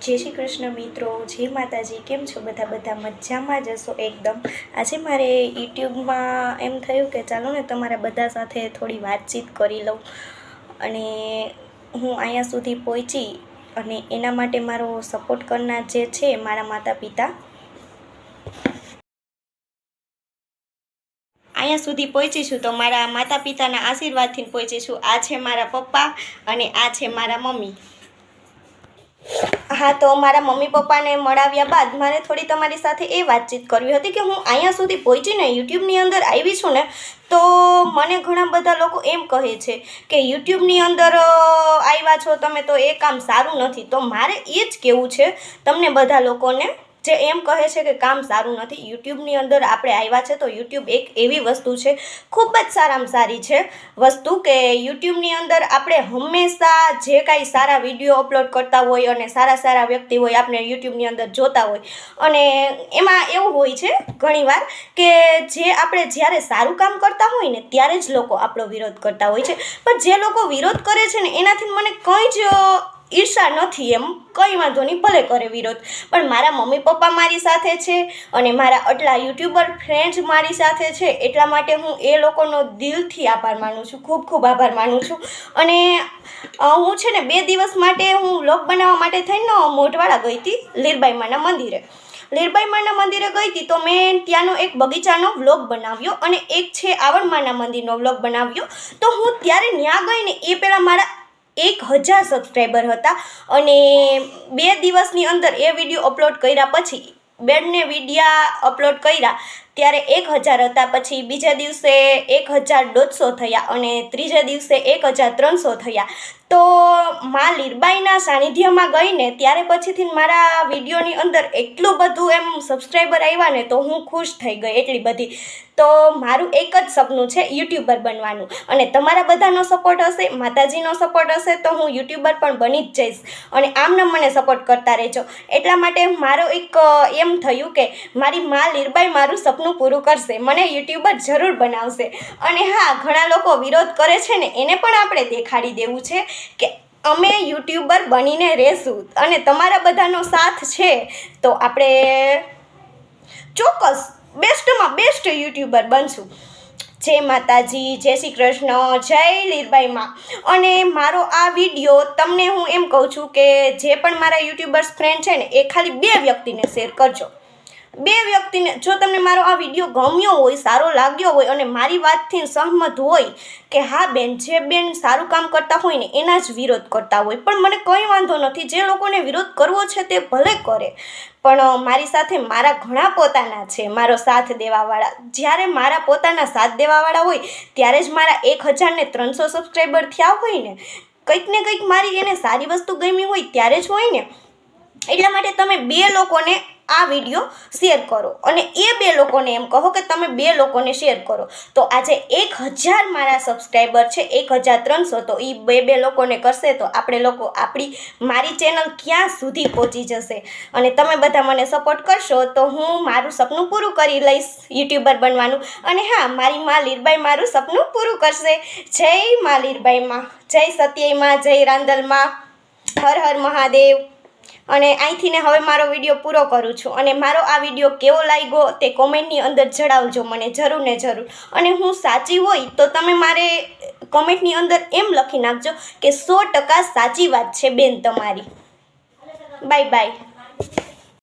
जय श्री कृष्ण मित्रों, जय माताजी। केम छो बधा बधा मजामां ज हशो एकदम। आज मारे यूट्यूब में एम थयुं के चालो ने तमारा बधा साथे थोड़ी बातचीत करी लऊं अने हूँ अहींया सुधी पहोंची अने एना माटे मारो सपोर्ट करनार जे छे मारा माता पिता अहींया सुधी पहोंची छुं तो मारा माता पिताना आशीर्वादथी पहोंची छुं। आ छे मारा पप्पा अने आ छे मारा मम्मी। हाँ, तो मारा मम्मी पप्पा ने मळाव्या बाद मारे थोड़ी तमारी साथे ए वातचीत करवी हती कि हूँ अहींया सुधी पहोंचीने यूट्यूबनी अंदर आवी छुं ने तो मने घणा बधा लोको एम कहे छे कि यूट्यूबनी अंदर आव्या छो तमे तो ए काम सारूं नथी। तो मारे ए ज कहेवुं छे तमने बधा लोकोने जे एम कहे छे कि काम सारूं नथी। यूट्यूबनी अंदर आपणे आव्या छे तो यूट्यूब एक एवी वस्तु छे, खूब ज सारामां सारी छे वस्तु के यूट्यूबनी अंदर आपणे हमेशा जे कांई सारा विडियो अपलोड करता होय अने सारा सारा व्यक्ति होय आपणे यूट्यूबनी अंदर जोता होय अने एमां एवुं होय छे घणीवार के जे आपणे ज्यारे सारूं काम करता होय ने त्यारे ज लोको आपणो विरोध करता होय छे। पण जे लोको विरोध करे छे ने एनाथी मने कंई ज ईर्षा नहीं, एम कई वांधो नहीं, भले करे विरोध, पण मारा मम्मी पप्पा मारी साथे छे अने मारा आटला यूट्यूबर फ्रेंड्स मारी साथे छे एटला माटे हूँ ए लोकोनो दिलथी आभार मानु छुं, खूब खूब आभार मानु छुं। अने हूँ छे ने 2 दिवस माटे हूँ व्लॉग बनाववा माटे थईने मोढवाड़ा गई हती लीरबाई माना मंदिरे। लीरबाई माना मंदिरे गई थी तो मैं त्यानो एक बगीचानो व्लॉग बनाव्यो अने एक छे आवड़ माना मंदिरनो व्लॉग बनाव्यो। तो हूँ त्यारे न्या गई ने ए पेला मारा 1000 सब्सक्राइबर हता अने 2 दिवसनी अंदर ए विडियो अपलोड कर्या पछी बेने विडिया अपलोड कर्या त्यारे 1000 हता, पछी बीजा दिवसे 1150 थया अने त्रीजे दिवसे 1300 थया। तो मां लीरबाईना सानिध्यमां गई ने त्यारे पछीथी मारा विडियोनी अंदर एटલું બધું एम सब्सक्राइबर आव्या ने तो हूँ खुश थई गई एटली बधी। तो मारू एक ज सपनुं छे यूट्यूबर बनवानुं अने तमारा बधानो सपोर्ट हशे, माताजीनो सपोर्ट हशे तो हूँ यूट्यूबर पण बनी ज जईश अने आमने मने सपोर्ट करता रहेजो। एटला माटे मारो एक एम थयुं के मारी मां लीरबाई मारुं सपनुं पूरुं करशे, मने यूट्यूबर जरूर बनावशे। अने हाँ, घणा लोको विरोध करे छे ने एने पण आपणे देखाड़ी देवुं छे के अमे यूट्यूबर बनीने रहेशुं अने तमारा बधानो साथ छे तो आपणे चोक्कस बेस्टमां बेस्ट यूट्यूबर बनशुं। जय माताजी, जय श्री कृष्ण, जय लीरबाई मां। अने मारो आ विडियो तमने हूँ एम कहूँ छूं के जे पण मारा यूट्यूबर्स फ्रेंड छे ने ए खाली 2 व्यक्तिने शेर करजो। 2 व्यक्तिने जो तमने मारो आ विडियो गम्यो होय, सारो लाग्यो होय अने मारी वातथी सहमत होय के हाँ बेन जे बेन सारूं काम करता होय ने एना ज विरोध करता होय पण मने कंई वांधो नथी, जे लोकोने विरोध करवो छे ते भले करे पण मारी साथे मारा घणा पोताना छे मारो साथ देवावाळा। ज्यारे मारा पोताना साथ देवावाळा होय त्यारे ज मारा 1300 सब्सक्राइबर थया होय ने कंईक ने कंईक मारी एने सारी वस्तु गमी होय त्यारे ज होय ने। એટલા માટે તમે 2 લોકોને આ વિડિયો શેર કરો અને એ 2 લોકોને એમ કહો કે તમે 2 લોકોને શેર કરો તો આજે 1000 મારા સબસ્ક્રાઇબર છે 1300 તો એ 2 લોકોને કરશે તો આપણે લોકો મારી ચેનલ ક્યાં સુધી પહોંચી જશે અને તમે બધા મને સપોર્ટ કરશો તો હું મારું સપનું પૂરું કરી લઈશ यूट्यूबर बनवानुं। અને હા, મારી માં લીરબાઈ મારું સપનું પૂરું કરશે। જય માં લીરબાઈ માં, જય સત્યઈ માં, જય રાંદલ માં, હર હર મહાદેવ। અને અહીંથી ને હવે મારો વિડીયો પૂરો કરું છું અને મારો આ વિડીયો કેવો લાગ્યો તે કોમેન્ટની અંદર જણાવજો મને જરૂર ને જરૂર। અને હું સાચી હોય તો તમે મારે કોમેન્ટની અંદર એમ લખી નાખજો કે 100% સાચી વાત છે બેન તમારી। Bye bye.